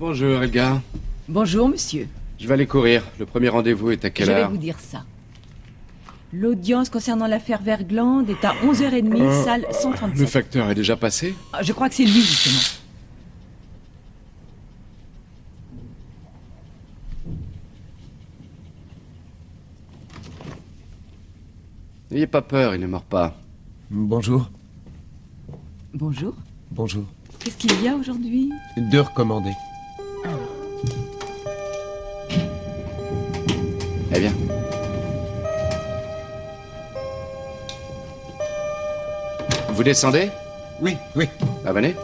Bonjour, Elga. Bonjour, monsieur. Je vais aller courir. Le premier rendez-vous est à quelle Je vais heure? vous dire ça. L'audience concernant l'affaire Vergland est à 11h30, salle 137. Le facteur est déjà passé? Ah, je crois que c'est lui, justement. N'ayez pas peur, il ne meurt pas. Bonjour. Bonjour. Bonjour. Qu'est-ce qu'il y a aujourd'hui? 2 recommandés. Eh bien. Vous descendez? Oui, oui. Ah, venez.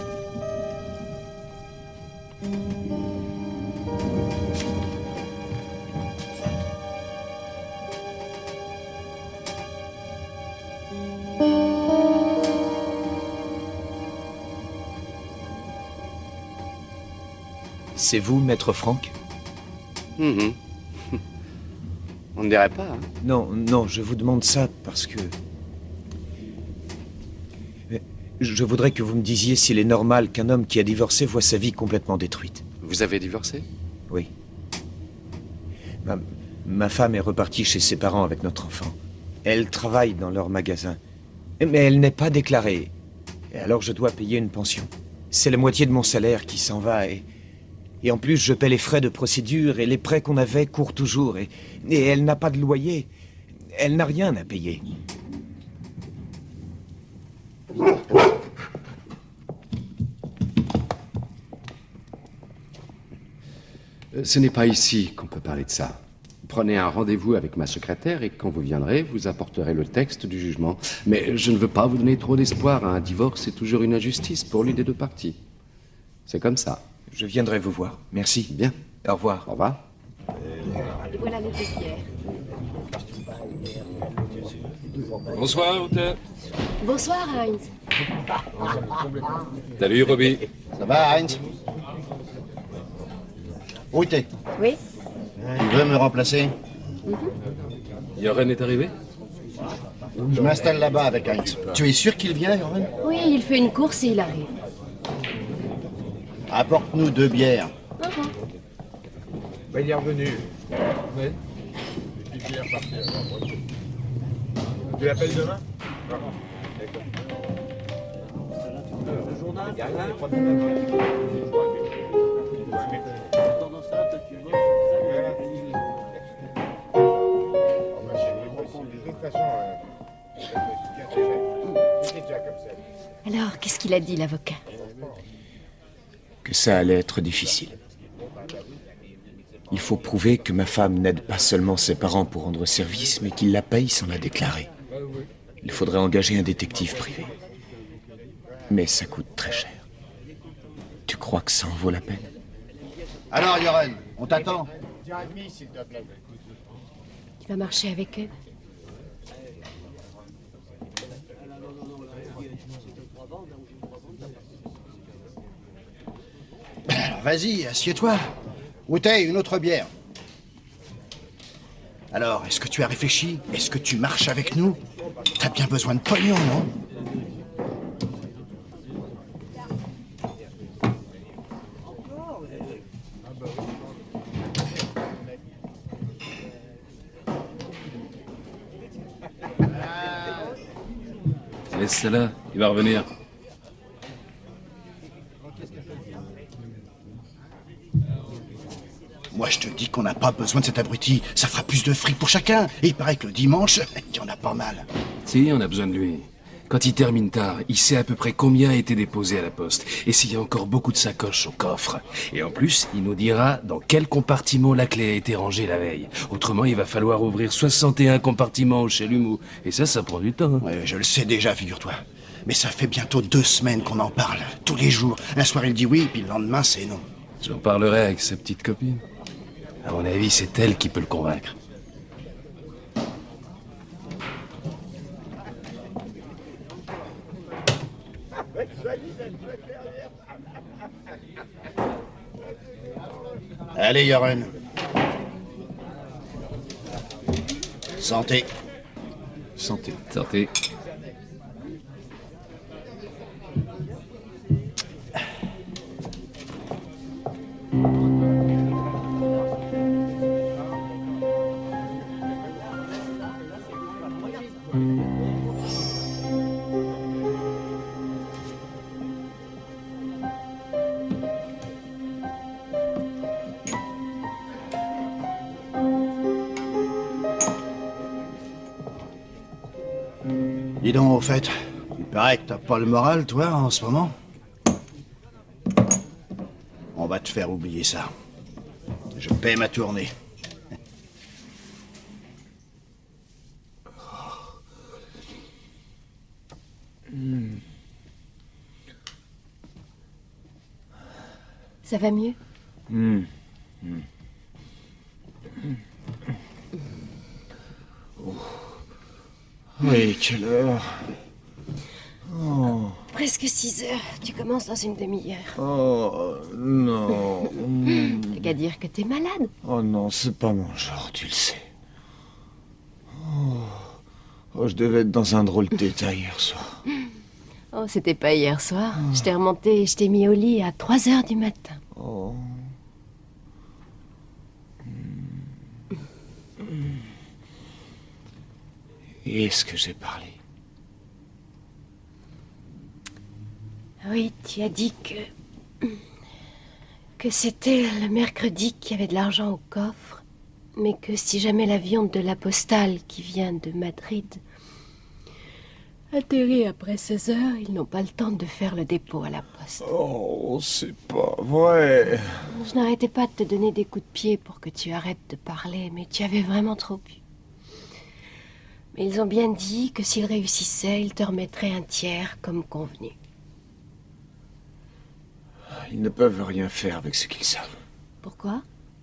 C'est vous, maître Franck? Mhm. On ne dirait pas, hein? Non, non, je vous demande ça parce que... Je voudrais que vous me disiez s'il est normal qu'un homme qui a divorcé voit sa vie complètement détruite. Vous avez divorcé? Oui. Ma femme est repartie chez ses parents avec notre enfant. Elle travaille dans leur magasin. Mais elle n'est pas déclarée. Et alors je dois payer une pension. C'est la moitié de mon salaire qui s'en va et en plus je paie les frais de procédure et les prêts qu'on avait courent toujours et elle n'a pas de loyer. Elle n'a rien à payer. Ce n'est pas ici qu'on peut parler de ça. Prenez un rendez-vous avec ma secrétaire et quand vous viendrez, vous apporterez le texte du jugement. Mais je ne veux pas vous donner trop d'espoir. Un divorce est toujours une injustice pour l'une des deux parties. C'est comme ça. Je viendrai vous voir. Merci. Bien. Au revoir. Au revoir. Et voilà les deux bières. Bonsoir, Ute. Bonsoir, Heinz. Salut, Robbie. Ça va, Heinz? Ute, Oui? tu veux me remplacer? Joren est arrivé? Je m'installe là-bas avec Heinz. Tu es sûr qu'il vient, Joren? Oui, il fait une course et il arrive. Apporte-nous 2 bières. Il est revenu. Oui. Une petite bière par terre. Tu l'appelles demain? D'accord. Le journal? Il y a rien. Alors, qu'est-ce qu'il a dit, l'avocat? Que ça allait être difficile. Il faut prouver que ma femme n'aide pas seulement ses parents pour rendre service, mais qu'il la paye sans la déclarer. Il faudrait engager un détective privé. Mais ça coûte très cher. Tu crois que ça en vaut la peine? Alors, Joren, on t'attend. Tu vas marcher avec eux? Alors, vas-y, assieds-toi. Ute, une autre bière. Alors, est-ce que tu as réfléchi? Est-ce que tu marches avec nous? T'as bien besoin de pognon, non? Laisse ça là, il va revenir. Moi, je te dis qu'on n'a pas besoin de cet abruti. Ça fera plus de fric pour chacun. Et il paraît que le dimanche, il y en a pas mal. Si, on a besoin de lui. Quand il termine tard, il sait à peu près combien a été déposé à la poste. Et s'il y a encore beaucoup de sacoches au coffre. Et en plus, il nous dira dans quel compartiment la clé a été rangée la veille. Autrement, il va falloir ouvrir 61 compartiments au chalumeau. Et ça prend du temps. Ouais, je le sais déjà, figure-toi. Mais ça fait bientôt 2 semaines qu'on en parle. Tous les jours. Un soir, il dit oui, puis le lendemain, c'est non. J'en parlerai avec sa petite copine. À mon avis, c'est elle qui peut le convaincre. Allez, Joren. Santé. Santé. Sortez. Dis donc, au fait, il paraît que t'as pas le moral, toi, en ce moment. On va te faire oublier ça. Je paie ma tournée. Ça va mieux? Oui, quelle heure? Presque 6 heures. Tu commences dans une demi-heure. Oh, non. T'as qu'à dire que t'es malade. Oh non, c'est pas mon genre, tu le sais. Oh, je devais être dans un drôle d'état hier soir. Oh, c'était pas hier soir. Je t'ai remonté et je t'ai mis au lit à 3 heures du matin. Oh. Et est-ce que j'ai parlé? Oui, tu as dit que c'était le mercredi qu'il y avait de l'argent au coffre, mais que si jamais l'avion de la postale qui vient de Madrid atterrit après 16 heures, ils n'ont pas le temps de faire le dépôt à la poste. Oh, c'est pas vrai. Je n'arrêtais pas de te donner des coups de pied pour que tu arrêtes de parler, mais tu avais vraiment trop bu. Mais ils ont bien dit que s'ils réussissaient, ils te remettraient un tiers comme convenu. Ils ne peuvent rien faire avec ce qu'ils savent. Pourquoi?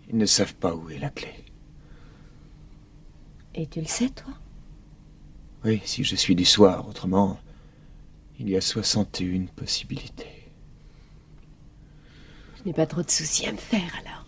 Ils ne savent pas où est la clé. Et tu le sais, toi? Oui, si je suis du soir, autrement, il y a 61 possibilités. Je n'ai pas trop de soucis à me faire, alors.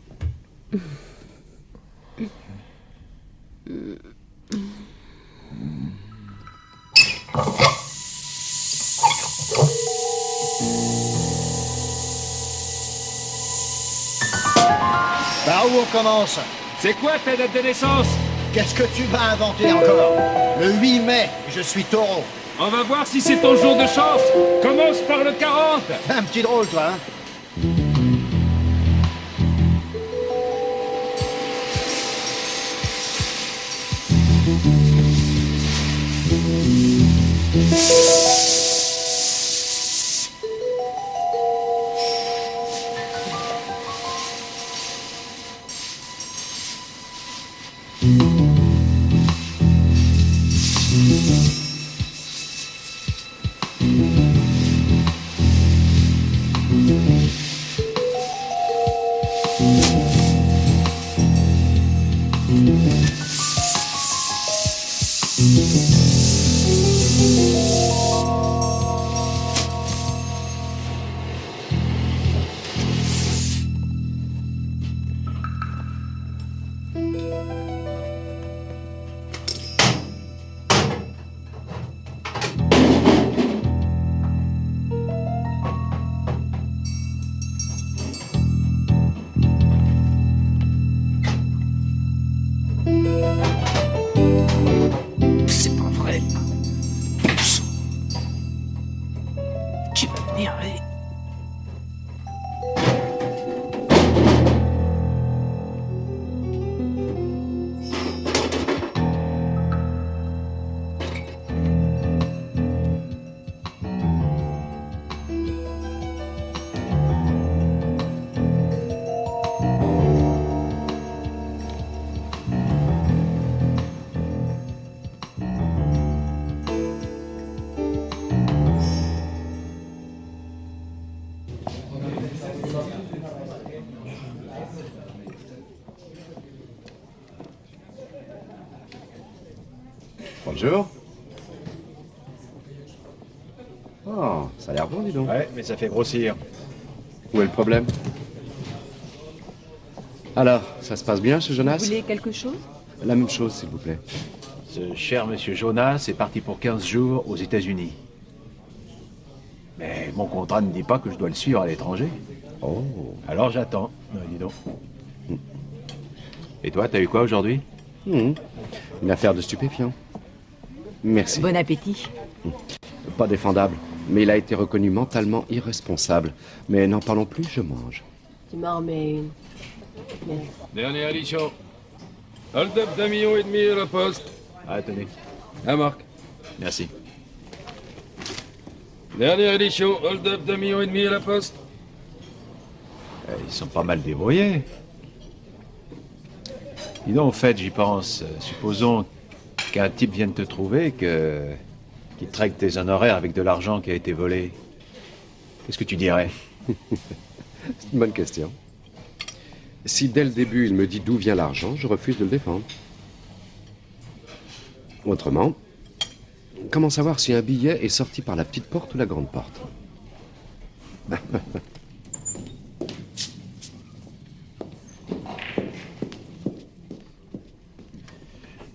Par où on commence? C'est quoi ta date de naissance? Qu'est-ce que tu vas inventer encore? Le 8 mai, je suis taureau. On va voir si c'est ton jour de chance. Commence par le 40. Un petit drôle, toi, hein? C'est pas vrai. Tu vas m'énerver. Bonjour. Oh, ça a l'air bon, dis donc. Ouais, mais ça fait grossir. Où est le problème? Alors, ça se passe bien chez Jonas? Vous voulez quelque chose? La même chose, s'il vous plaît. Ce cher monsieur Jonas est parti pour 15 jours aux États-Unis. Mais mon contrat ne dit pas que je dois le suivre à l'étranger. Oh. Alors j'attends. Dis donc. Et toi, t'as eu quoi aujourd'hui? Une affaire de stupéfiants. Merci. Bon appétit. Pas défendable, mais il a été reconnu mentalement irresponsable. Mais n'en parlons plus, je mange. Tu m'en remets une. Mais Dernière édition. Hold-up d'1,5 million à la poste. Ah, tenez. Ah, Marc. Merci. Dernière édition, hold-up d'1,5 million à la poste. Ils sont pas mal débrouillés. Dis donc, en fait, j'y pense. Supposons qu'un type vienne te trouver, qu'il traque tes honoraires avec de l'argent qui a été volé. Qu'est-ce que tu dirais? C'est une bonne question. Si dès le début il me dit d'où vient l'argent, je refuse de le défendre. Autrement, comment savoir si un billet est sorti par la petite porte ou la grande porte?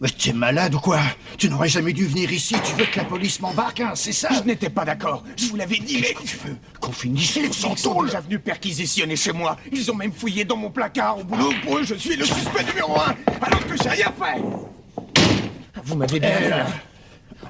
Mais t'es malade ou quoi? Tu n'aurais jamais dû venir ici, tu veux que la police m'embarque, hein, c'est ça? Je n'étais pas d'accord, je vous l'avais dit, mais... Qu'est-ce que tu veux? Qu'on finisse Ils tous en sont tôle? déjà venus perquisitionner chez moi. Ils ont même fouillé dans mon placard au boulot. Pour eux, je suis le suspect numéro 1, alors que j'ai rien fait. Vous m'avez bien vu.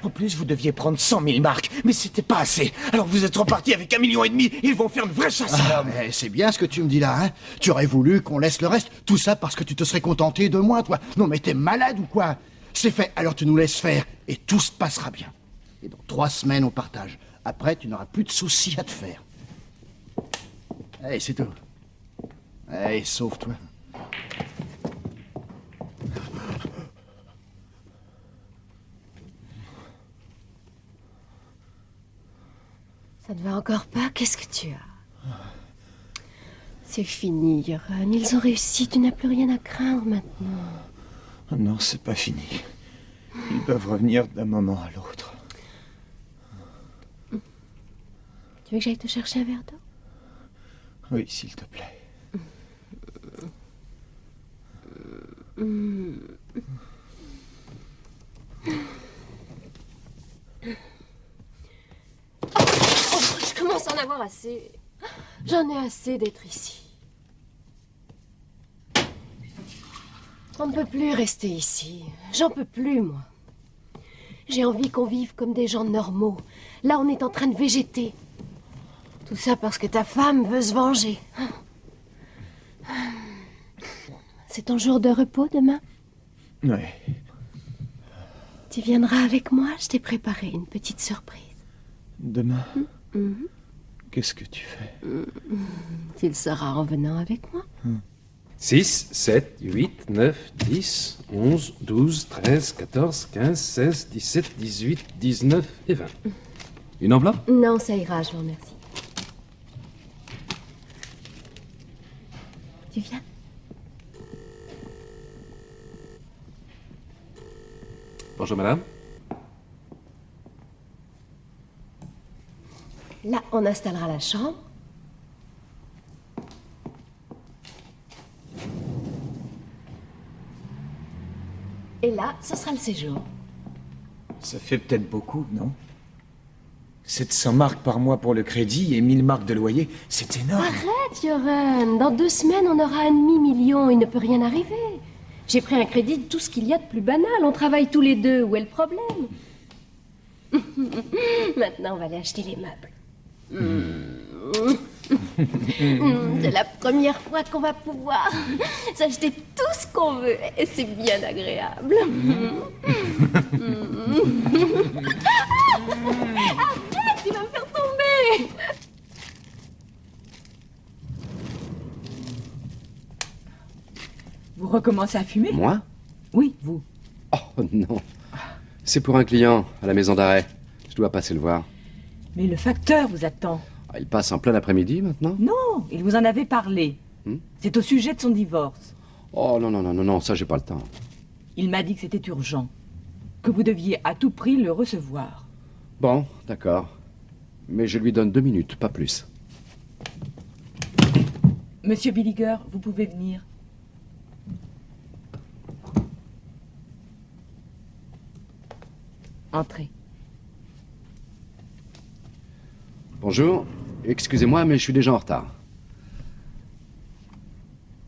En plus, vous deviez prendre 100 000 marques, mais c'était pas assez. Alors vous êtes reparti avec 1,5 million. Ils vont faire une vraie chasse à l'homme. Mais c'est bien ce que tu me dis là, hein? Tu aurais voulu qu'on laisse le reste, tout ça parce que tu te serais contenté de moi, toi. Non mais t'es malade ou quoi? C'est fait, alors tu nous laisses faire, et tout se passera bien. Et dans 3 semaines, on partage. Après, tu n'auras plus de soucis à te faire. Allez, c'est tout. Allez, sauve-toi. Ça ne va encore pas? Qu'est-ce que tu as? C'est fini, Joran. Ils ont réussi. Tu n'as plus rien à craindre maintenant. Oh non, c'est pas fini. Ils peuvent revenir d'un moment à l'autre. Tu veux que j'aille te chercher un verre d'eau? Oui, s'il te plaît. Je commence à en avoir assez. J'en ai assez d'être ici. On ne peut plus rester ici. J'en peux plus, moi. J'ai envie qu'on vive comme des gens normaux. Là, on est en train de végéter. Tout ça parce que ta femme veut se venger. C'est ton jour de repos demain? Oui. Tu viendras avec moi? Je t'ai préparé une petite surprise. Demain, qu'est-ce que tu fais? Tu le sauras en venant avec moi. 6, 7, 8, 9, 10, 11, 12, 13, 14, 15, 16, 17, 18, 19 et 20. Une enveloppe? Non, ça ira, je vous remercie. Tu viens? Bonjour, madame. Là, on installera la chambre. Et là, ce sera le séjour. Ça fait peut-être beaucoup, non? 700 marques par mois pour le crédit et 1000 marques de loyer, c'est énorme. Arrête, Joran. Dans 2 semaines, on aura 1,5 million. Il ne peut rien arriver. J'ai pris un crédit de tout ce qu'il y a de plus banal. On travaille tous les deux. Où est le problème? Maintenant, on va aller acheter les meubles. C'est la première fois qu'on va pouvoir s'acheter tout ce qu'on veut. Et c'est bien agréable. Arrête, tu vas me faire tomber. Vous recommencez à fumer? Moi? Oui, vous. Oh non. C'est pour un client à la maison d'arrêt. Je dois passer le voir. Mais le facteur vous attend. Ah, il passe en plein après-midi maintenant? Non, il vous en avait parlé. C'est au sujet de son divorce. Oh non, non, non, non, non, ça j'ai pas le temps. Il m'a dit que c'était urgent. Que vous deviez à tout prix le recevoir. Bon, d'accord. Mais je lui donne 2 minutes, pas plus. Monsieur Billiger, vous pouvez venir. Entrez. Bonjour, excusez-moi, mais je suis déjà en retard.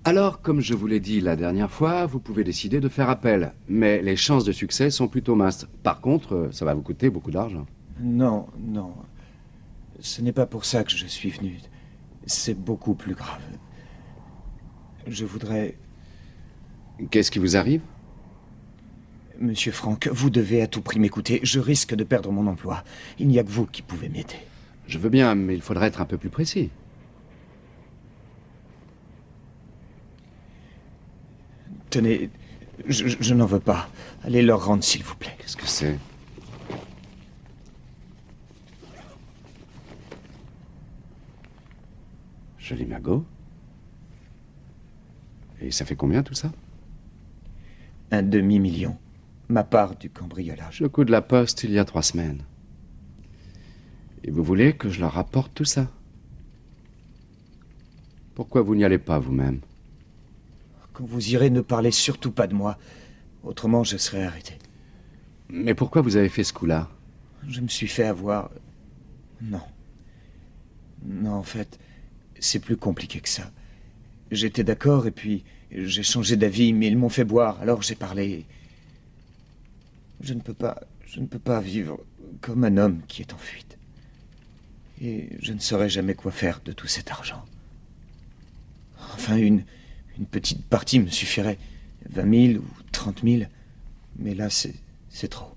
Alors, comme je vous l'ai dit la dernière fois, vous pouvez décider de faire appel. Mais les chances de succès sont plutôt minces. Par contre, ça va vous coûter beaucoup d'argent. Non, non. Ce n'est pas pour ça que je suis venu. C'est beaucoup plus grave. Je voudrais... Qu'est-ce qui vous arrive? Monsieur Franck, vous devez à tout prix m'écouter. Je risque de perdre mon emploi. Il n'y a que vous qui pouvez m'aider. Je veux bien, mais il faudrait être un peu plus précis. Tenez, je n'en veux pas. Allez leur rendre, s'il vous plaît. Qu'est-ce que c'est? Joli magot. Et ça fait combien tout ça? 1/2 million. Ma part du cambriolage. Le coup de la poste il y a 3 semaines. Et vous voulez que je leur rapporte tout ça? Pourquoi vous n'y allez pas vous-même? Quand vous irez, ne parlez surtout pas de moi. Autrement, je serai arrêté. Mais pourquoi vous avez fait ce coup-là? Je me suis fait avoir... Non. Non, en fait, c'est plus compliqué que ça. J'étais d'accord et puis j'ai changé d'avis, mais ils m'ont fait boire, alors j'ai parlé. Je ne peux pas vivre comme un homme qui est en fuite. Et je ne saurais jamais quoi faire de tout cet argent. Enfin, une petite partie me suffirait. 20 000 ou 30 000. Mais là, c'est trop.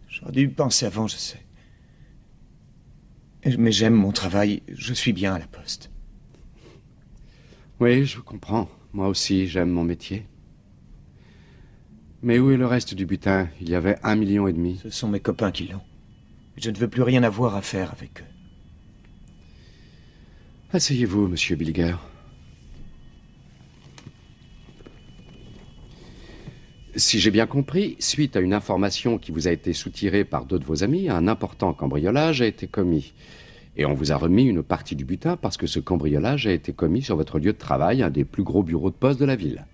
J'aurais dû y penser avant, je sais. Mais j'aime mon travail, je suis bien à la poste. Oui, je vous comprends. Moi aussi, j'aime mon métier. Mais où est le reste du butin? Il y avait 1,5 million. Ce sont mes copains qui l'ont. Je ne veux plus rien avoir à faire avec eux. Asseyez-vous, monsieur Bilger. Si j'ai bien compris, suite à une information qui vous a été soutirée par 2 de vos amis, un important cambriolage a été commis. Et on vous a remis une partie du butin parce que ce cambriolage a été commis sur votre lieu de travail, un des plus gros bureaux de poste de la ville.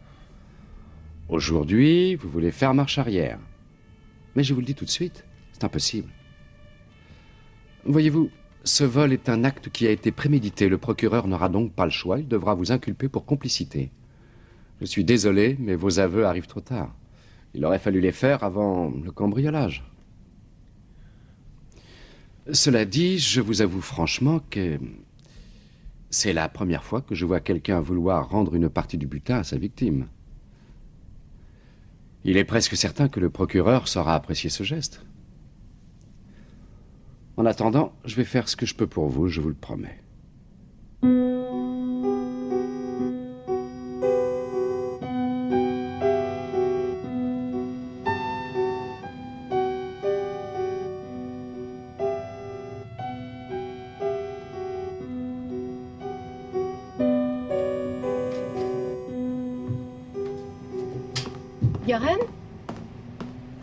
Aujourd'hui, vous voulez faire marche arrière. Mais je vous le dis tout de suite, c'est impossible. Voyez-vous, ce vol est un acte qui a été prémédité. Le procureur n'aura donc pas le choix, il devra vous inculper pour complicité. Je suis désolé, mais vos aveux arrivent trop tard. Il aurait fallu les faire avant le cambriolage. Cela dit, je vous avoue franchement que c'est la première fois que je vois quelqu'un vouloir rendre une partie du butin à sa victime. Il est presque certain que le procureur saura apprécier ce geste. En attendant, je vais faire ce que je peux pour vous, je vous le promets. Göran?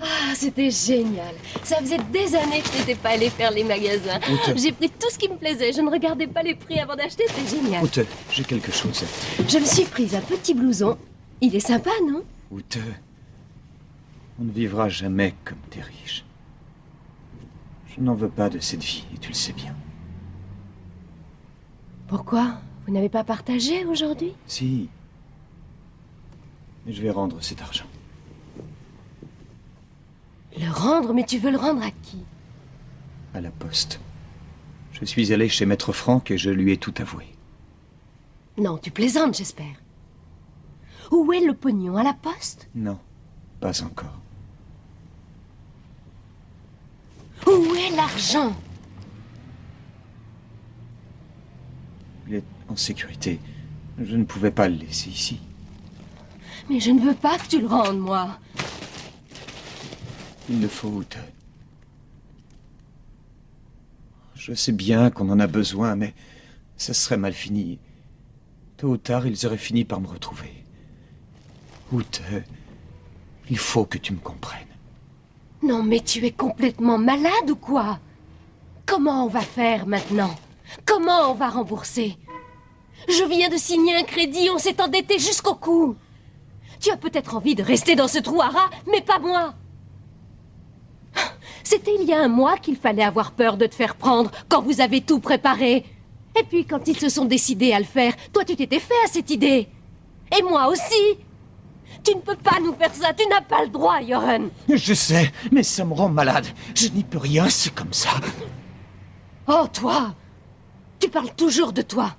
Ah, c'était génial. Ça faisait des années que je n'étais pas allée faire les magasins. Ute. J'ai pris tout ce qui me plaisait. Je ne regardais pas les prix avant d'acheter. C'était génial. Ute, j'ai quelque chose. Je me suis prise un petit blouson. Il est sympa, non? Ute, on ne vivra jamais comme des riches. Je n'en veux pas de cette vie, et tu le sais bien. Pourquoi? Vous n'avez pas partagé aujourd'hui? Si. Mais je vais rendre cet argent. Le rendre? Mais tu veux le rendre à qui? À la poste. Je suis allé chez Maître Franck et je lui ai tout avoué. Non, tu plaisantes, j'espère. Où est le pognon? À la poste? Non, pas encore. Où est l'argent? Il est en sécurité. Je ne pouvais pas le laisser ici. Mais je ne veux pas que tu le rendes, moi. Il le faut, Ute. Je sais bien qu'on en a besoin, mais ça serait mal fini. Tôt ou tard, ils auraient fini par me retrouver. Ute, il faut que tu me comprennes. Non, mais tu es complètement malade ou quoi? Comment on va faire maintenant? Comment on va rembourser? Je viens de signer un crédit, on s'est endetté jusqu'au cou. Tu as peut-être envie de rester dans ce trou à rats, mais pas moi. C'était il y a un mois qu'il fallait avoir peur de te faire prendre quand vous avez tout préparé. Et puis quand ils se sont décidés à le faire, toi tu t'étais fait à cette idée. Et moi aussi. Tu ne peux pas nous faire ça, tu n'as pas le droit, Göran. Je sais, mais ça me rend malade. Je n'y peux rien, c'est comme ça. Oh, toi! Tu parles toujours de toi.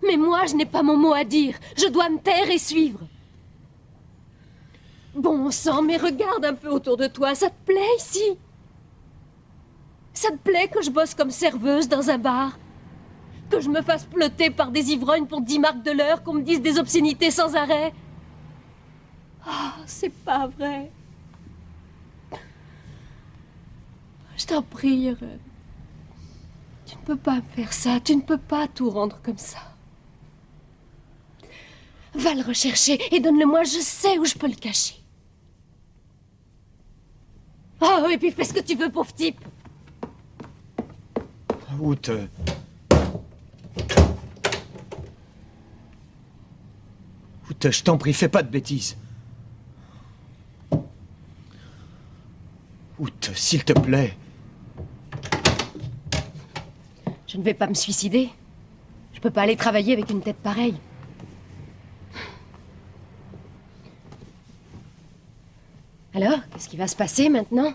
Mais moi, je n'ai pas mon mot à dire. Je dois me taire et suivre. Bon sang, mais regarde un peu autour de toi, ça te plaît ici? Ça te plaît que je bosse comme serveuse dans un bar? Que je me fasse ploter par des ivrognes pour 10 marks de l'heure, qu'on me dise des obscénités sans arrêt? Ah, c'est pas vrai. Je t'en prie, Irène. Tu ne peux pas me faire ça, tu ne peux pas tout rendre comme ça. Va le rechercher et donne-le-moi, je sais où je peux le cacher. Oh, et puis fais ce que tu veux, pauvre type. Out. Out, je t'en prie, fais pas de bêtises. Out, s'il te plaît. Je ne vais pas me suicider. Je peux pas aller travailler avec une tête pareille. Alors, qu'est-ce qui va se passer maintenant?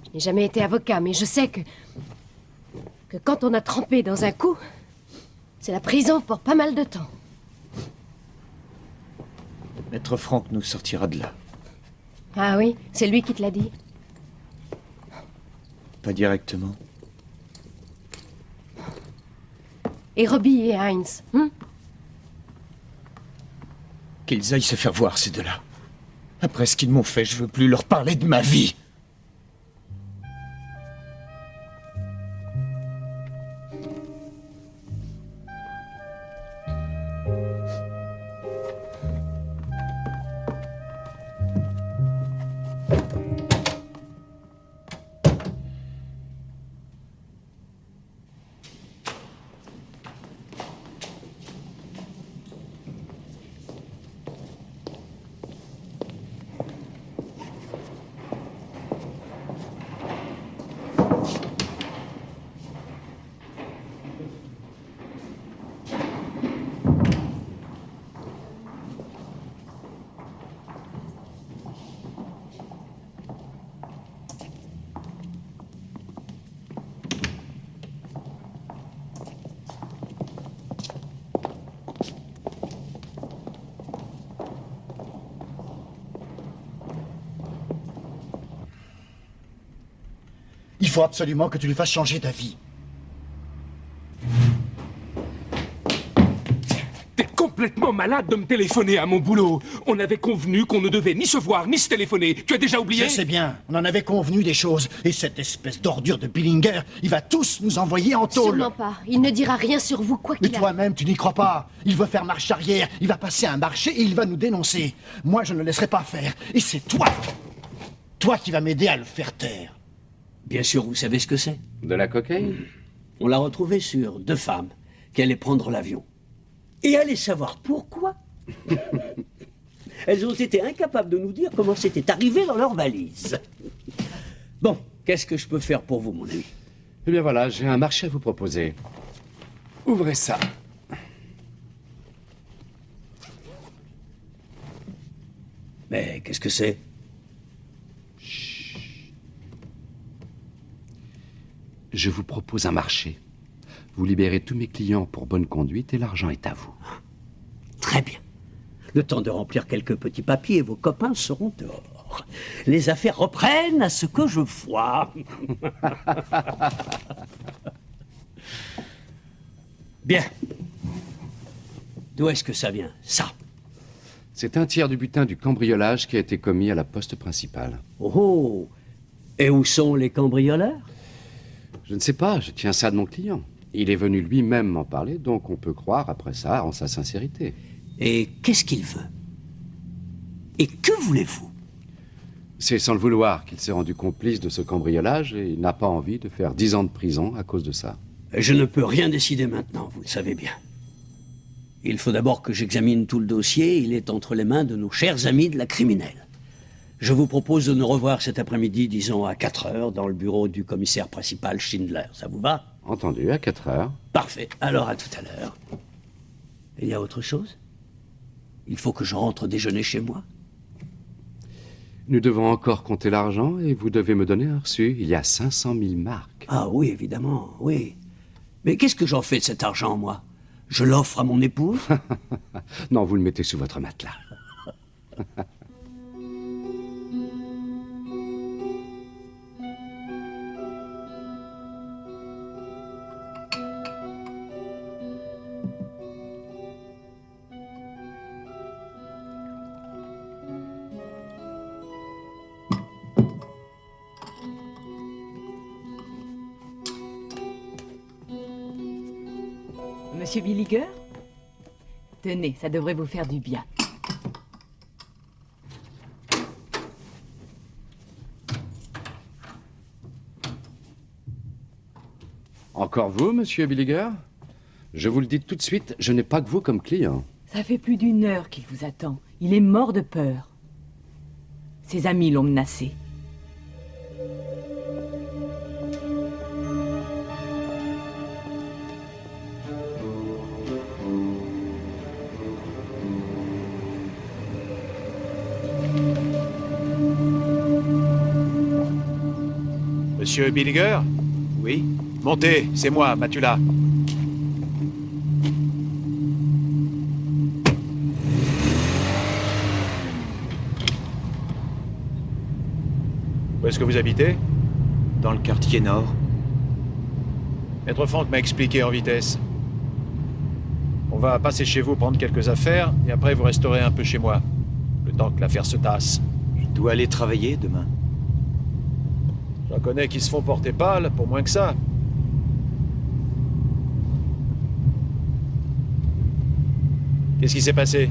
Je n'ai jamais été avocat, mais je sais que quand on a trempé dans un coup, c'est la prison pour pas mal de temps. Maître Franck nous sortira de là. Ah oui, c'est lui qui te l'a dit. Pas directement. Et Robbie et Heinz, Qu'ils aillent se faire voir, ces deux-là. Après ce qu'ils m'ont fait, je veux plus leur parler de ma vie. Il faut absolument que tu lui fasses changer d'avis. T'es complètement malade de me téléphoner à mon boulot. On avait convenu qu'on ne devait ni se voir, ni se téléphoner. Tu as déjà oublié? Je sais bien, on en avait convenu des choses. Et cette espèce d'ordure de Billinger, il va tous nous envoyer en tôle. Sûrement pas. Il ne dira rien sur vous, quoi Mais qu'il arrive. toi-même, tu n'y crois pas. Il veut faire marche arrière, il va passer un marché et il va nous dénoncer. Moi, je ne le laisserai pas faire. Et c'est toi qui vas m'aider à le faire taire. Bien sûr, vous savez ce que c'est. De la cocaïne? On l'a retrouvé sur 2 femmes qui allaient prendre l'avion. Et allez savoir pourquoi. Elles ont été incapables de nous dire comment c'était arrivé dans leur valise. Bon, qu'est-ce que je peux faire pour vous, mon ami? Eh bien voilà, j'ai un marché à vous proposer. Ouvrez ça. Mais qu'est-ce que c'est? Je vous propose un marché. Vous libérez tous mes clients pour bonne conduite et l'argent est à vous. Très bien. Le temps de remplir quelques petits papiers et vos copains seront dehors. Les affaires reprennent à ce que je vois. Bien. D'où est-ce que ça vient, ça? C'est un tiers du butin du cambriolage qui a été commis à la poste principale. Oh! Et où sont les cambrioleurs? Je ne sais pas, je tiens ça de mon client. Il est venu lui-même m'en parler, donc on peut croire, après ça, en sa sincérité. Et qu'est-ce qu'il veut? Et que voulez-vous? C'est sans le vouloir qu'il s'est rendu complice de ce cambriolage et il n'a pas envie de faire 10 ans de prison à cause de ça. Je ne peux rien décider maintenant, vous le savez bien. Il faut d'abord que j'examine tout le dossier. Il est entre les mains de nos chers amis de la criminelle. Je vous propose de nous revoir cet après-midi, disons à 4 heures, dans le bureau du commissaire principal Schindler. Ça vous va? Entendu, à 4 heures. Parfait. Alors à tout à l'heure. Il y a autre chose? Il faut que je rentre déjeuner chez moi. Nous devons encore compter l'argent et vous devez me donner un reçu. Il y a 500 000 marks. Ah oui, évidemment, oui. Mais qu'est-ce que j'en fais de cet argent, moi? Je l'offre à mon épouse? Non, vous le mettez sous votre matelas. Monsieur Billiger? Tenez, ça devrait vous faire du bien. Encore vous, monsieur Billiger? Je vous le dis tout de suite, je n'ai pas que vous comme client. Ça fait plus d'une heure qu'il vous attend. Il est mort de peur. Ses amis l'ont menacé. Monsieur Billiger? Oui? Montez, c'est moi, Matula. Où est-ce que vous habitez? Dans le quartier nord. Maître Franck m'a expliqué en vitesse. On va passer chez vous prendre quelques affaires, et après vous resterez un peu chez moi. Le temps que l'affaire se tasse. Je dois aller travailler demain. J'en connais qui se font porter pâle pour moins que ça. Qu'est-ce qui s'est passé?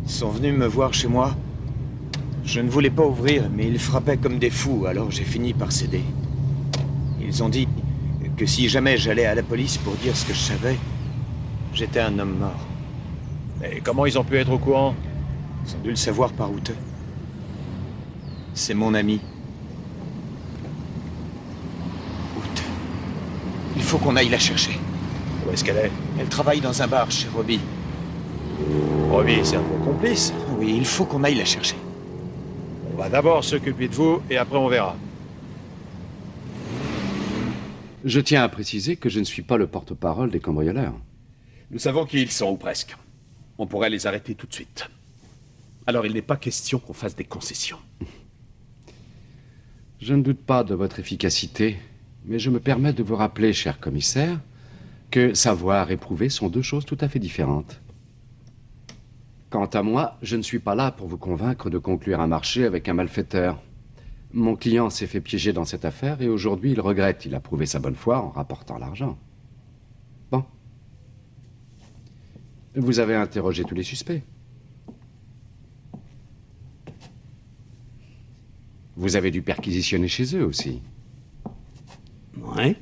Ils sont venus me voir chez moi. Je ne voulais pas ouvrir, mais ils frappaient comme des fous, alors j'ai fini par céder. Ils ont dit que si jamais j'allais à la police pour dire ce que je savais, j'étais un homme mort. Mais comment ils ont pu être au courant? Ils ont dû le savoir par Outeux. C'est mon ami. Outeux. Il faut qu'on aille la chercher. Où est-ce qu'elle est? Elle travaille dans un bar chez Robbie. Robbie, c'est un de vos complices. Oui, il faut qu'on aille la chercher. On va d'abord s'occuper de vous, et après on verra. Je tiens à préciser que je ne suis pas le porte-parole des cambrioleurs. Nous savons qui ils sont, ou presque. On pourrait les arrêter tout de suite. Alors il n'est pas question qu'on fasse des concessions. Je ne doute pas de votre efficacité, mais je me permets de vous rappeler, cher commissaire, que savoir et prouver sont deux choses tout à fait différentes. Quant à moi, je ne suis pas là pour vous convaincre de conclure un marché avec un malfaiteur. Mon client s'est fait piéger dans cette affaire et aujourd'hui il regrette. Il a prouvé sa bonne foi en rapportant l'argent. Bon. Vous avez interrogé tous les suspects. Vous avez dû perquisitionner chez eux aussi. Ouais.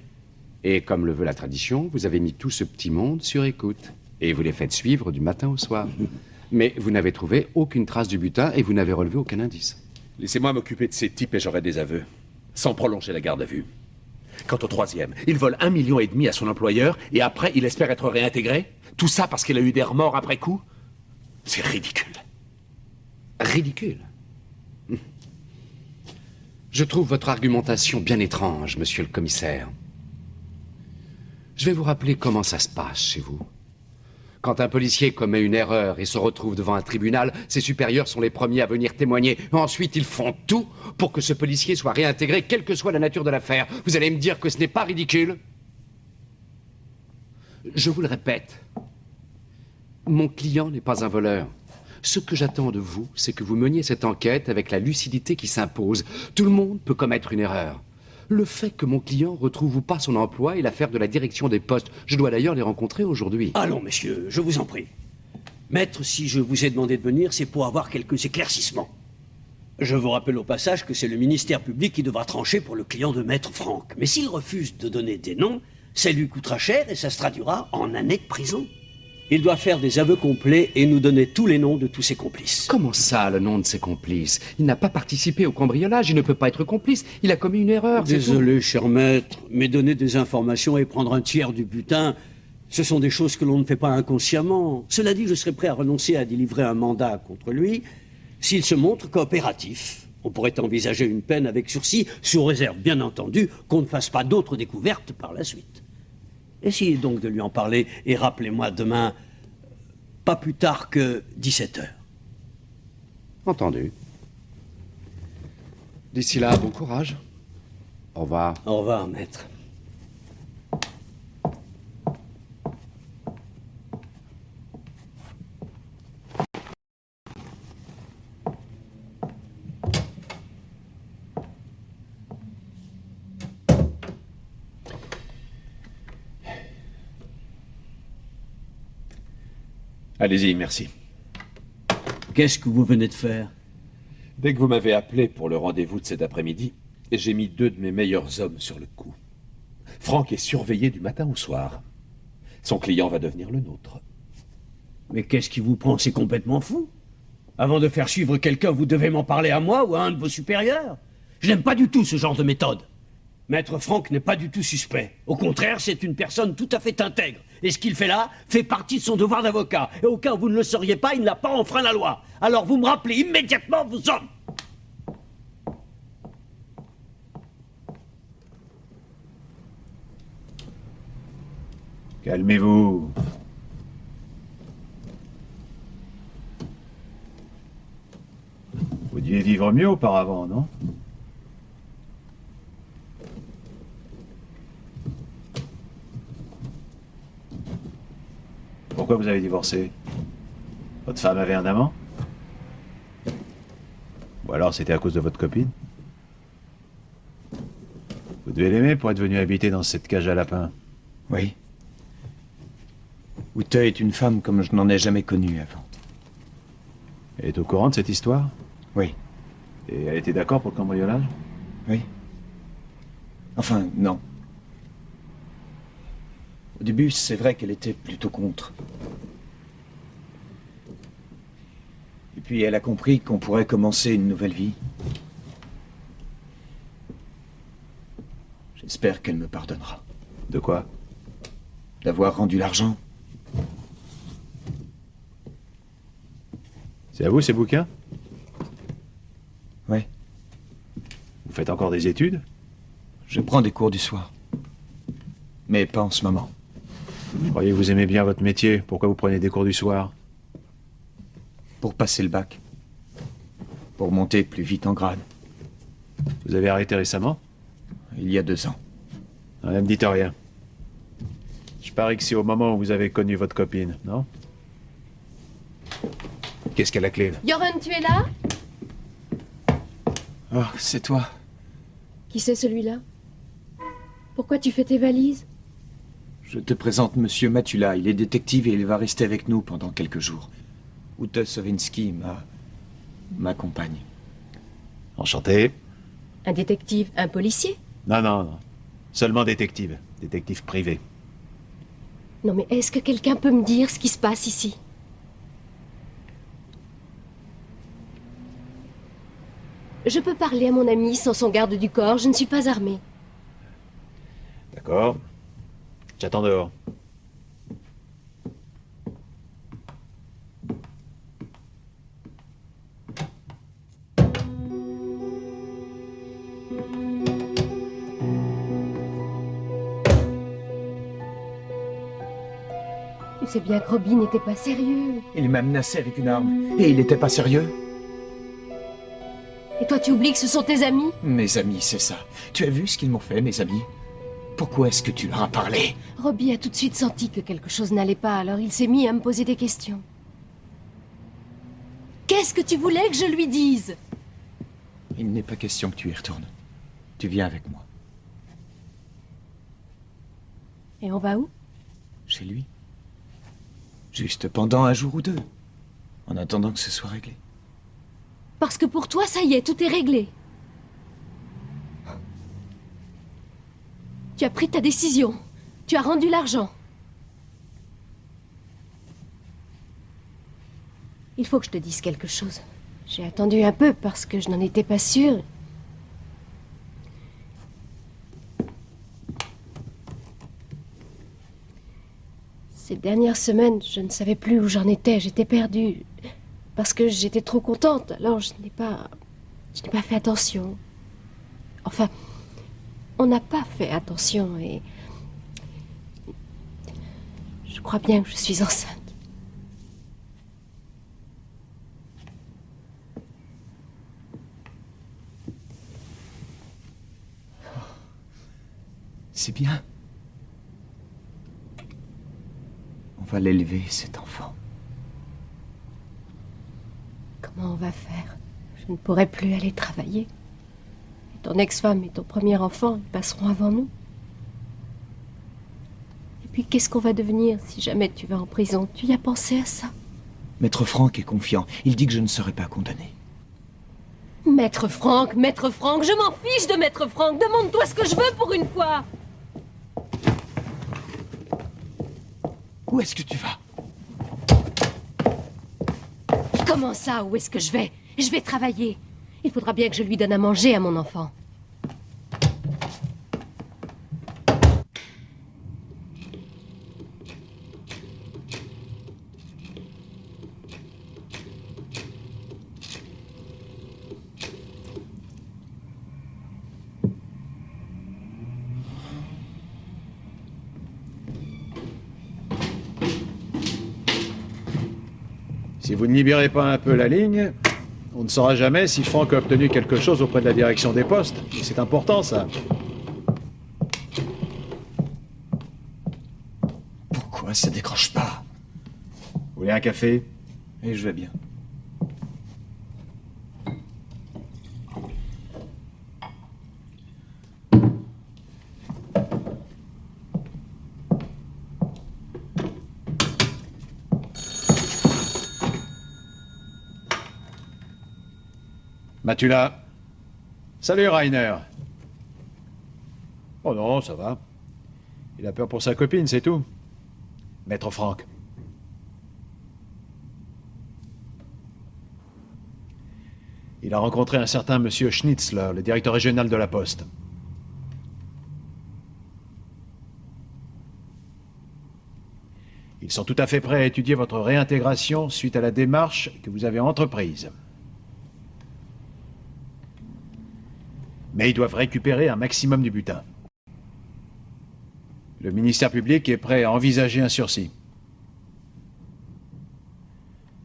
Et comme le veut la tradition, vous avez mis tout ce petit monde sur écoute. Et vous les faites suivre du matin au soir. Mais vous n'avez trouvé aucune trace du butin et vous n'avez relevé aucun indice. Laissez-moi m'occuper de ces types et j'aurai des aveux. Sans prolonger la garde à vue. Quant au troisième, il vole 1,5 million à son employeur et après il espère être réintégré. Tout ça parce qu'il a eu des remords après coup. C'est ridicule. Ridicule. Je trouve votre argumentation bien étrange, monsieur le commissaire. Je vais vous rappeler comment ça se passe chez vous. Quand un policier commet une erreur et se retrouve devant un tribunal, ses supérieurs sont les premiers à venir témoigner. Ensuite, ils font tout pour que ce policier soit réintégré, quelle que soit la nature de l'affaire. Vous allez me dire que ce n'est pas ridicule? Je vous le répète, mon client n'est pas un voleur. Ce que j'attends de vous, c'est que vous meniez cette enquête avec la lucidité qui s'impose. Tout le monde peut commettre une erreur. Le fait que mon client retrouve ou pas son emploi est l'affaire de la direction des postes. Je dois d'ailleurs les rencontrer aujourd'hui. Allons, messieurs, je vous en prie. Maître, si je vous ai demandé de venir, c'est pour avoir quelques éclaircissements. Je vous rappelle au passage que c'est le ministère public qui devra trancher pour le client de Maître Franck. Mais s'il refuse de donner des noms, ça lui coûtera cher et ça se traduira en années de prison. Il doit faire des aveux complets et nous donner tous les noms de tous ses complices. Comment ça, le nom de ses complices? Il n'a pas participé au cambriolage, il ne peut pas être complice. Il a commis une erreur, c'est tout. Désolé, cher maître, mais donner des informations et prendre un tiers du butin, ce sont des choses que l'on ne fait pas inconsciemment. Cela dit, je serais prêt à renoncer à délivrer un mandat contre lui s'il se montre coopératif. On pourrait envisager une peine avec sursis, sous réserve, bien entendu, qu'on ne fasse pas d'autres découvertes par la suite. Essayez donc de lui en parler et rappelez-moi demain, pas plus tard que 17h. Entendu. D'ici là, bon courage. Au revoir. Au revoir, maître. Allez-y, merci. Qu'est-ce que vous venez de faire? Dès que vous m'avez appelé pour le rendez-vous de cet après-midi, j'ai mis 2 de mes meilleurs hommes sur le coup. Franck est surveillé du matin au soir. Son client va devenir le nôtre. Mais qu'est-ce qui vous prend? C'est complètement fou. Avant de faire suivre quelqu'un, vous devez m'en parler à moi ou à un de vos supérieurs. Je n'aime pas du tout ce genre de méthode. Maître Franck n'est pas du tout suspect. Au contraire, c'est une personne tout à fait intègre. Et ce qu'il fait là fait partie de son devoir d'avocat. Et au cas où vous ne le sauriez pas, il n'a pas enfreint la loi. Alors vous me rappelez immédiatement vos hommes. Calmez-vous. Vous deviez vivre mieux auparavant, non? Pourquoi vous avez divorcé? Votre femme avait un amant? Ou alors c'était à cause de votre copine? Vous devez l'aimer pour être venu habiter dans cette cage à lapins. Oui. Ute est une femme comme je n'en ai jamais connue avant. Elle est au courant de cette histoire? Oui. Et elle était d'accord pour le cambriolage? Oui. Enfin, non. Au début, c'est vrai qu'elle était plutôt contre. Et puis elle a compris qu'on pourrait commencer une nouvelle vie. J'espère qu'elle me pardonnera. De quoi? D'avoir rendu l'argent. C'est à vous ces bouquins? Ouais. Vous faites encore des études? Je prends des cours du soir. Mais pas en ce moment. Je croyais que vous aimez bien votre métier. Pourquoi vous prenez des cours du soir? Pour passer le bac. Pour monter plus vite en grade. Vous avez arrêté récemment? Il y a 2 ans. Ne me dites rien. Je parie que c'est au moment où vous avez connu votre copine, non? Qu'est-ce qu'elle a la clé, là? Joran, tu es là? Oh, c'est toi. Qui c'est celui-là? Pourquoi tu fais tes valises? Je te présente Monsieur Matula. Il est détective et il va rester avec nous pendant quelques jours. Ute Sowiński, ma compagne. Enchanté. Un détective, un policier? Non. Seulement détective. Détective privé. Non mais est-ce que quelqu'un peut me dire ce qui se passe ici? Je peux parler à mon ami sans son garde du corps, je ne suis pas armée. D'accord. J'attends dehors. Tu sais bien que Robbie n'était pas sérieux. Il m'a menacé avec une arme. Et il n'était pas sérieux. Et toi, tu oublies que ce sont tes amis? Mes amis, c'est ça. Tu as vu ce qu'ils m'ont fait, mes amis? Pourquoi est-ce que tu leur as parlé? Robbie a tout de suite senti que quelque chose n'allait pas, alors il s'est mis à me poser des questions. Qu'est-ce que tu voulais que je lui dise? Il n'est pas question que tu y retournes. Tu viens avec moi. Et on va où? Chez lui. Juste pendant 1 jour ou 2. En attendant que ce soit réglé. Parce que pour toi, ça y est, tout est réglé. Tu as pris ta décision. Tu as rendu l'argent. Il faut que je te dise quelque chose. J'ai attendu un peu parce que je n'en étais pas sûre. Ces dernières semaines, je ne savais plus où j'en étais. J'étais perdue. Parce que j'étais trop contente. Alors je n'ai pas fait attention. Enfin, on n'a pas fait attention et... Je crois bien que je suis enceinte. C'est bien. On va l'élever, cet enfant. Comment on va faire? Je ne pourrai plus aller travailler. Et ton ex-femme et ton premier enfant, ils passeront avant nous. Et puis qu'est-ce qu'on va devenir si jamais tu vas en prison? Tu y as pensé à ça? Maître Franck est confiant. Il dit que je ne serai pas condamné. Maître Franck, je m'en fiche de Maître Franck. Demande-toi ce que je veux pour une fois. Où est-ce que tu vas? Comment ça, où est-ce que je vais? Je vais travailler. Il faudra bien que je lui donne à manger à mon enfant. Si vous ne libérez pas un peu la ligne, on ne saura jamais si Franck a obtenu quelque chose auprès de la direction des postes. Et c'est important, ça. Pourquoi ça décroche pas? Vous voulez un café? Et je vais bien. Matula. Salut, Rainer. Oh non, ça va. Il a peur pour sa copine, c'est tout. Maître Franck. Il a rencontré un certain monsieur Schnitzler, le directeur régional de la Poste. Ils sont tout à fait prêts à étudier votre réintégration suite à la démarche que vous avez entreprise. Mais ils doivent récupérer un maximum du butin. Le ministère public est prêt à envisager un sursis.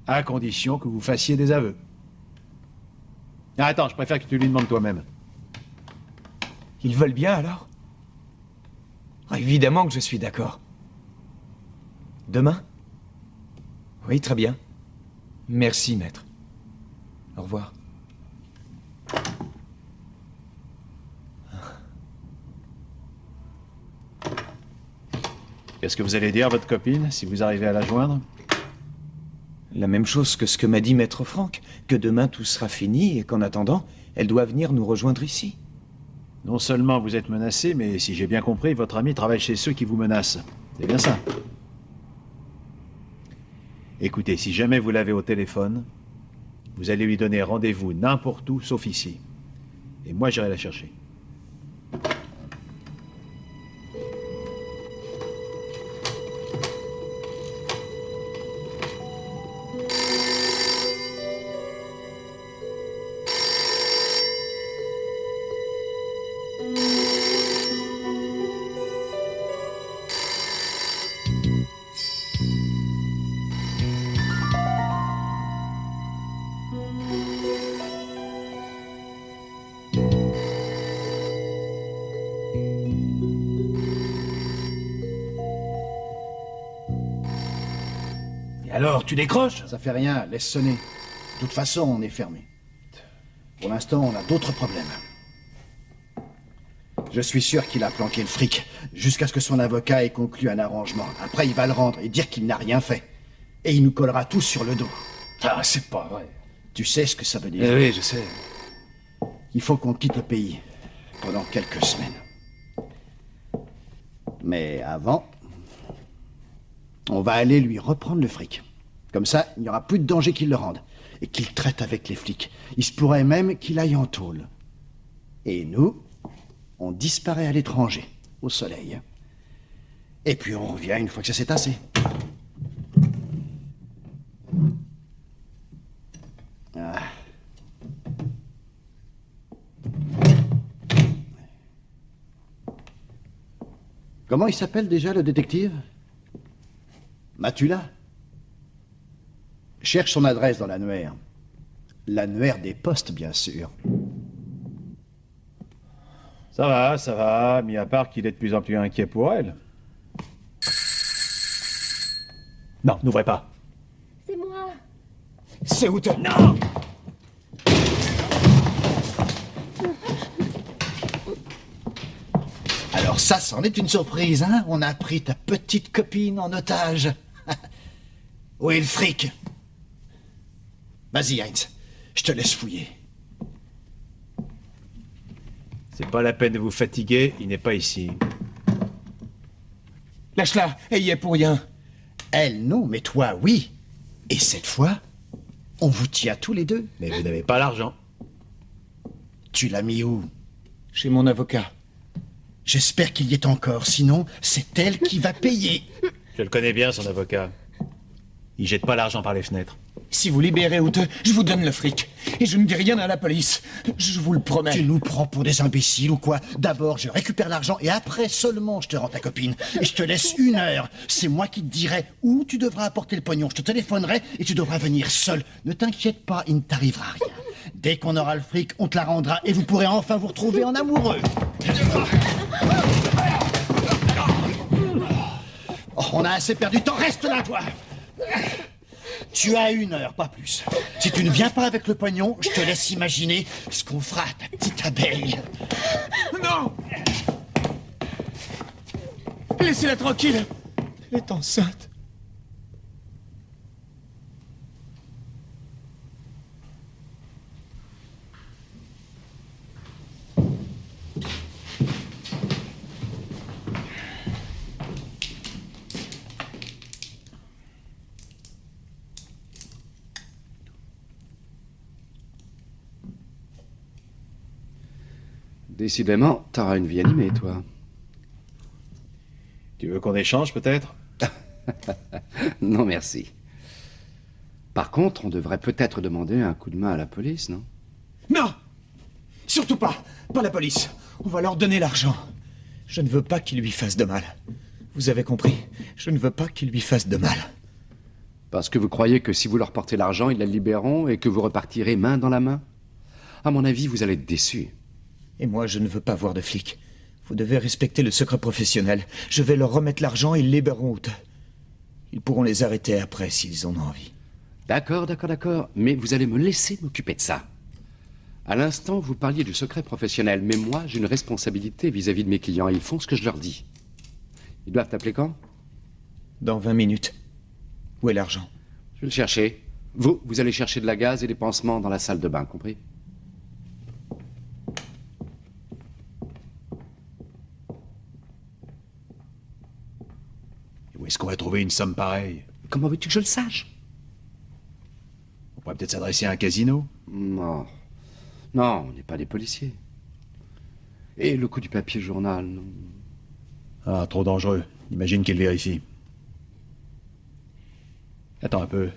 À condition que vous fassiez des aveux. Ah, attends, je préfère que tu lui demandes toi-même. Ils veulent bien, alors? Ah, évidemment que je suis d'accord. Demain? Oui, très bien. Merci, maître. Au revoir. Qu'est-ce que vous allez dire à votre copine, si vous arrivez à la joindre? La même chose que ce que m'a dit Maître Franck, que demain tout sera fini et qu'en attendant, elle doit venir nous rejoindre ici. Non seulement vous êtes menacé, mais si j'ai bien compris, votre ami travaille chez ceux qui vous menacent. C'est bien ça? Écoutez, si jamais vous l'avez au téléphone, vous allez lui donner rendez-vous n'importe où, sauf ici. Et moi, j'irai la chercher. Alors, tu décroches? Ça fait rien, laisse sonner. De toute façon, on est fermé. Pour l'instant, on a d'autres problèmes. Je suis sûr qu'il a planqué le fric, jusqu'à ce que son avocat ait conclu un arrangement. Après, il va le rendre et dire qu'il n'a rien fait. Et il nous collera tous sur le dos. Ah, c'est pas vrai. Tu sais ce que ça veut dire? Oui, je sais. Il faut qu'on quitte le pays pendant quelques semaines. Mais avant, on va aller lui reprendre le fric. Comme ça, il n'y aura plus de danger qu'il le rende. Et qu'il traite avec les flics. Il se pourrait même qu'il aille en tôle. Et nous, on disparaît à l'étranger, au soleil. Et puis on revient une fois que ça s'est tassé. Ah. Comment il s'appelle déjà, le détective? Matula? Cherche son adresse dans l'annuaire. L'annuaire des postes, bien sûr. Ça va, mis à part qu'il est de plus en plus inquiet pour elle. Non, n'ouvrez pas. C'est moi. C'est où toi? Non! Alors ça, c'en est une surprise, hein? On a pris ta petite copine en otage. Où est le fric? Vas-y, Heinz. Je te laisse fouiller. C'est pas la peine de vous fatiguer, il n'est pas ici. Lâche-la, elle y est pour rien. Elle, non, mais toi, oui. Et cette fois, on vous tient tous les deux. Mais vous n'avez pas l'argent. Tu l'as mis où? Chez mon avocat. J'espère qu'il y est encore, sinon, c'est elle qui va payer. Je le connais bien, son avocat. Il jette pas l'argent par les fenêtres. Si vous libérez Ute, je vous donne le fric. Et je ne dis rien à la police. Je vous le promets. Tu nous prends pour des imbéciles ou quoi? D'abord, je récupère l'argent et après seulement je te rends ta copine. Et je te laisse 1 heure. C'est moi qui te dirai où tu devras apporter le pognon. Je te téléphonerai et tu devras venir seul. Ne t'inquiète pas, il ne t'arrivera rien. Dès qu'on aura le fric, on te la rendra et vous pourrez enfin vous retrouver en amoureux. Oh, on a assez perdu de temps. Reste là, toi! Tu as 1 heure, pas plus. Si tu ne viens pas avec le pognon, je te laisse imaginer ce qu'on fera à ta petite abeille. Non! Laissez-la tranquille. Elle est enceinte. Décidément, t'auras une vie animée, toi. Tu veux qu'on échange, peut-être? Non, merci. Par contre, on devrait peut-être demander un coup de main à la police, non? Non! Surtout pas! Pas la police. On va leur donner l'argent. Je ne veux pas qu'ils lui fassent de mal. Vous avez compris? Je ne veux pas qu'ils lui fassent de mal. Parce que vous croyez que si vous leur portez l'argent, ils la libéreront et que vous repartirez main dans la main? À mon avis, vous allez être déçus. Et moi, je ne veux pas voir de flics. Vous devez respecter le secret professionnel. Je vais leur remettre l'argent et ils libéreront Ute. Ils pourront les arrêter après s'ils en ont envie. D'accord, d'accord, d'accord. Mais vous allez me laisser m'occuper de ça. À l'instant, vous parliez du secret professionnel, mais moi, j'ai une responsabilité vis-à-vis de mes clients. Ils font ce que je leur dis. Ils doivent t'appeler quand? Dans 20 minutes. Où est l'argent? Je vais le chercher. Vous allez chercher de la gaz et des pansements dans la salle de bain, compris? Où est-ce qu'on va trouver une somme pareille? Comment veux-tu que je le sache? On pourrait peut-être s'adresser à un casino? Non. Non, on n'est pas des policiers. Et le coup du papier journal, non. Ah, trop dangereux. Imagine qu'il vérifie. Attends un peu.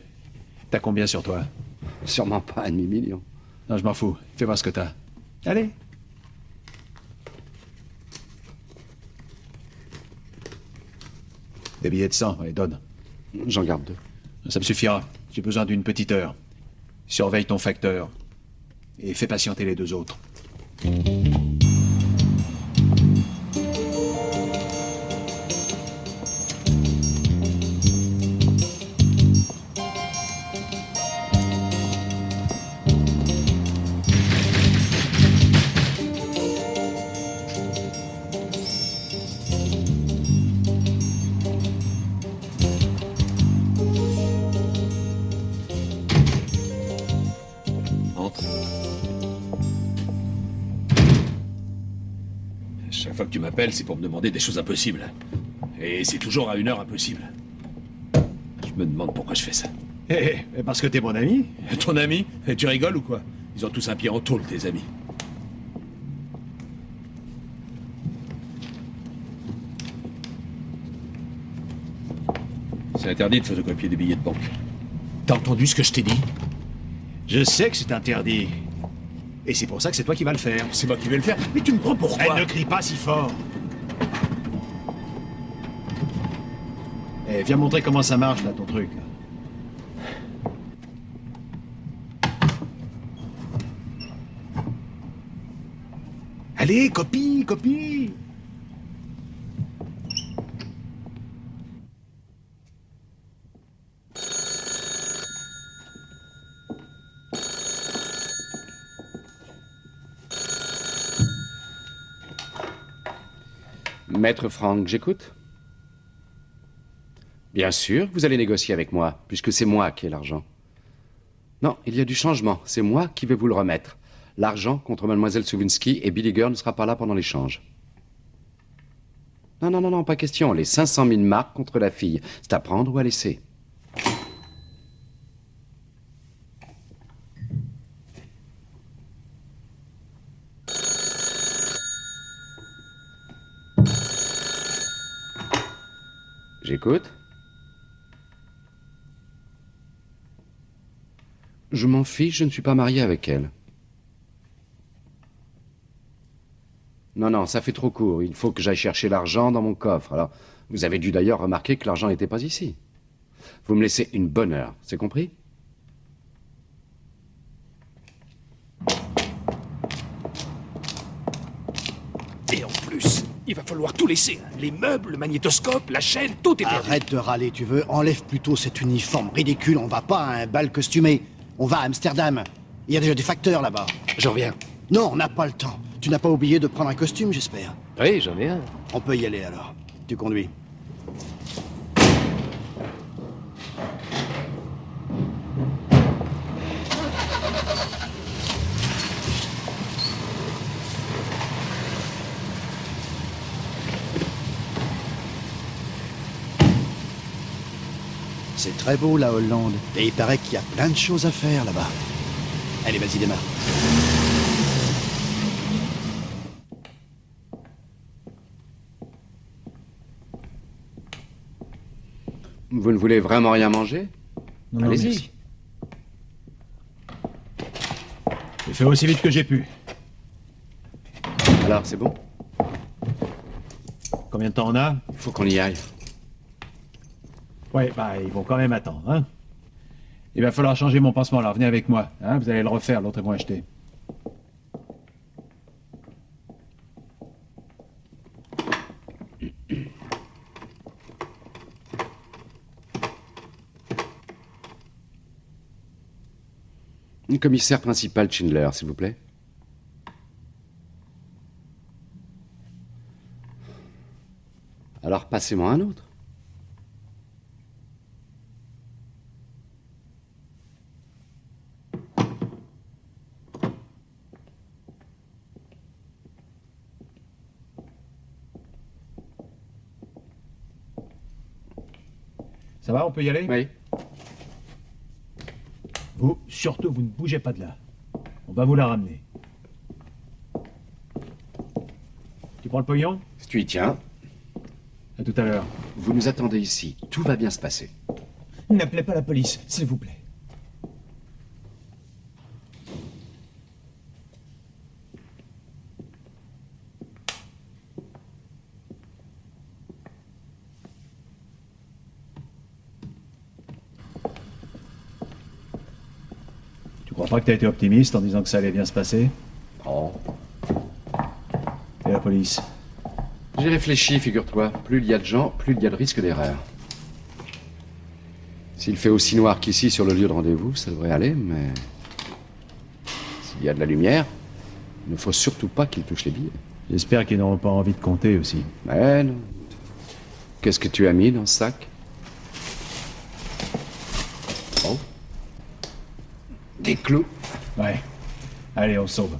T'as combien sur toi? Sûrement pas 1,5 million. Non, je m'en fous. Fais voir ce que t'as. Allez. Des billets de 100, allez, donne. J'en garde 2. Ça me suffira. J'ai besoin d'une petite heure. Surveille ton facteur. Et fais patienter les 2 autres. Entre. Chaque fois que tu m'appelles, c'est pour me demander des choses impossibles. Et c'est toujours à une heure impossible. Je me demande pourquoi je fais ça. Parce que t'es mon ami. Ton ami? Et tu rigoles ou quoi? Ils ont tous un pied en tôle, tes amis. C'est interdit de photocopier des billets de banque. T'as entendu ce que je t'ai dit? Je sais que c'est interdit. Et c'est pour ça que c'est toi qui vas le faire. C'est moi qui vais le faire. Mais tu me prends pour quoi? Ne crie pas si fort. Eh, viens montrer comment ça marche, là, ton truc. Allez, copie, copie. Maître Franck, j'écoute. Bien sûr, vous allez négocier avec moi, puisque c'est moi qui ai l'argent. Non, il y a du changement. C'est moi qui vais vous le remettre. L'argent contre Mademoiselle Souvinsky et Billy Girl ne sera pas là pendant l'échange. Non, non, non, non, pas question. Les 500 000 marks contre la fille. C'est à prendre ou à laisser. J'écoute. Je m'en fiche, je ne suis pas marié avec elle. Non, non, ça fait trop court. Il faut que j'aille chercher l'argent dans mon coffre. Alors, vous avez dû d'ailleurs remarquer que l'argent n'était pas ici. Vous me laissez une bonne heure, c'est compris? Et en plus, il va falloir tout laisser. Les meubles, le magnétoscope, la chaîne, tout est perdu. Arrête de râler, tu veux. Enlève plutôt cet uniforme ridicule. On va pas à un bal costumé. On va à Amsterdam. Il y a déjà des facteurs là-bas. J'en reviens. Non, on n'a pas le temps. Tu n'as pas oublié de prendre un costume, j'espère. Oui, j'en ai un. On peut y aller alors. Tu conduis. C'est très beau la Hollande. Et il paraît qu'il y a plein de choses à faire là-bas. Allez, vas-y, démarre. Vous ne voulez vraiment rien manger? Non, Allez-y. merci. J'ai fait aussi vite que j'ai pu. Alors, c'est bon? Combien de temps on a? Il faut qu'on y aille. Ouais, bah, ils vont quand même attendre, hein. Il va falloir changer mon pansement, alors venez avec moi, hein. Vous allez le refaire, l'autre est moins acheté. Le commissaire principal Schindler, s'il vous plaît. Alors, passez-moi un autre. Ça va, on peut y aller? Oui. Vous, surtout, vous ne bougez pas de là. On va vous la ramener. Tu prends le pognon? Si tu y tiens, À tout à l'heure. vous nous attendez ici. Tout va bien se passer. N'appelez pas la police, s'il vous plaît. Tu crois pas que t'as été optimiste en disant que ça allait bien se passer? Oh. Et la police? J'ai réfléchi, figure-toi. Plus il y a de gens, plus il y a de risque d'erreur. S'il fait aussi noir qu'ici sur le lieu de rendez-vous, ça devrait aller, mais... S'il y a de la lumière, il ne faut surtout pas qu'il touche les billets. J'espère qu'ils n'auront pas envie de compter aussi. Mais non. Qu'est-ce que tu as mis dans ce sac? Oh. Des clous. Ouais. Allez, on sauve.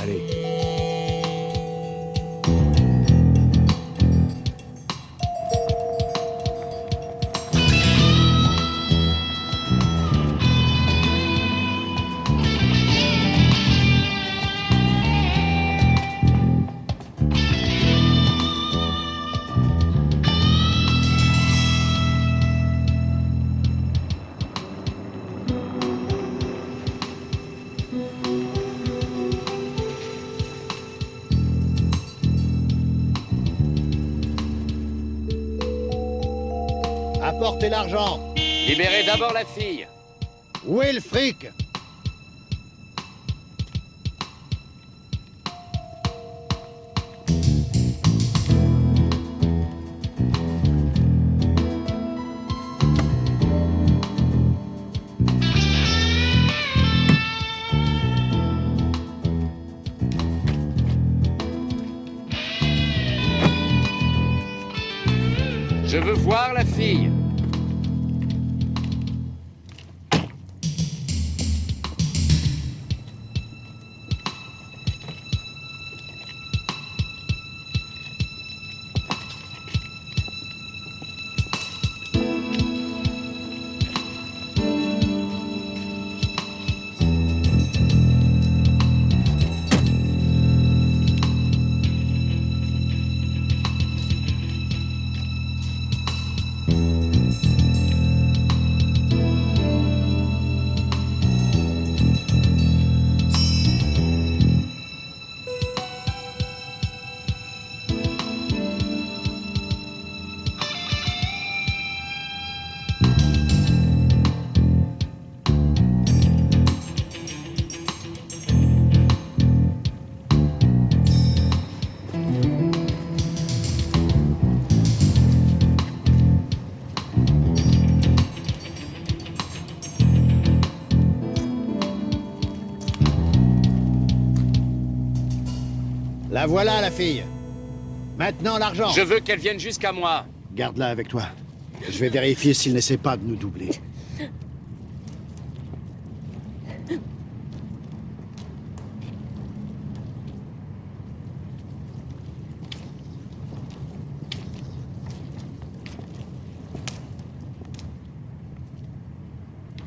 Allez. Apportez l'argent. Libérez d'abord la fille. Où est le fric? Je veux voir la fille. La voilà, la fille. Maintenant, l'argent. Je veux qu'elle vienne jusqu'à moi. Garde-la avec toi. Je vais vérifier s'il n'essaie pas de nous doubler.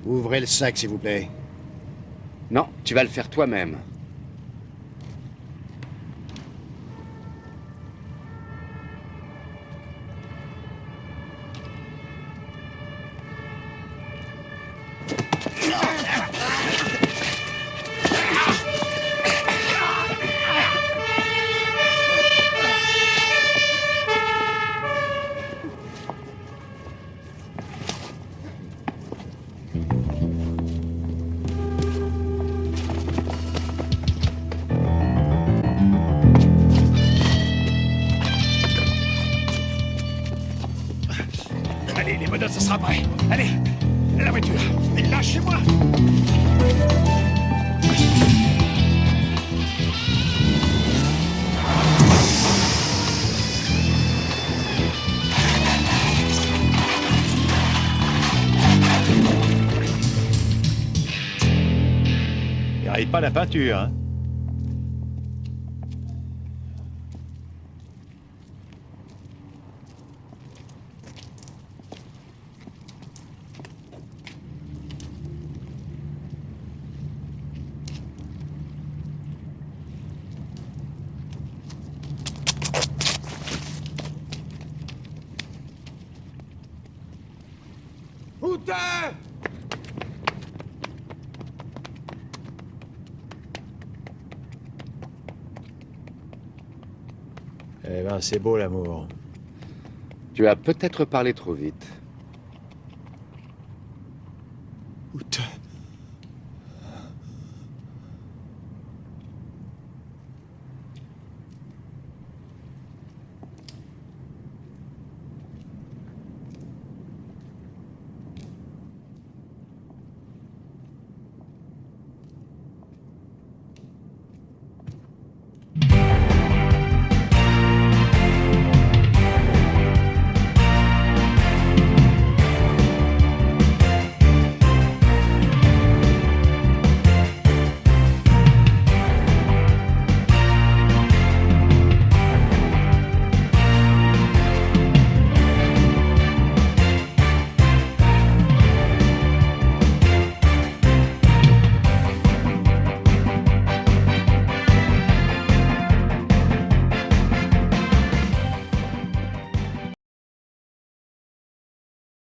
Ouvrez le sac, s'il vous plaît. Non, tu vas le faire toi-même. Allez, les menottes, ça sera prêt. Allez, la voiture. Lâchez-moi. Il n'arrive pas la peinture, hein. Putain! Eh ben, c'est beau l'amour. Tu as peut-être parlé trop vite.